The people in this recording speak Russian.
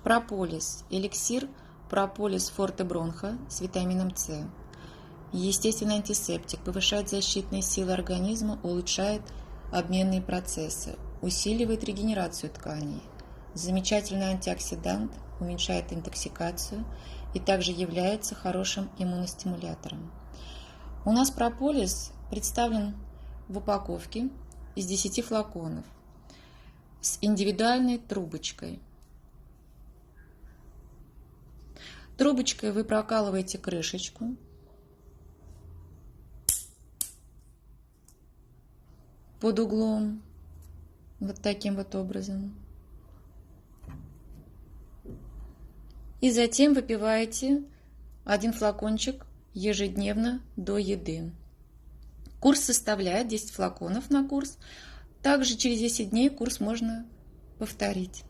Прополис. Эликсир прополис форте бронха с витамином С. Естественный антисептик. Повышает защитные силы организма, улучшает обменные процессы, усиливает регенерацию тканей. Замечательный антиоксидант, уменьшает интоксикацию и также является хорошим иммуностимулятором. У нас прополис представлен в упаковке из 10 флаконов с индивидуальной трубочкой. Трубочкой вы прокалываете крышечку. Под углом. Вот таким вот образом. И затем выпиваете 1 флакончик ежедневно до еды. Курс составляет 10 флаконов на курс. Также через 10 дней курс можно повторить.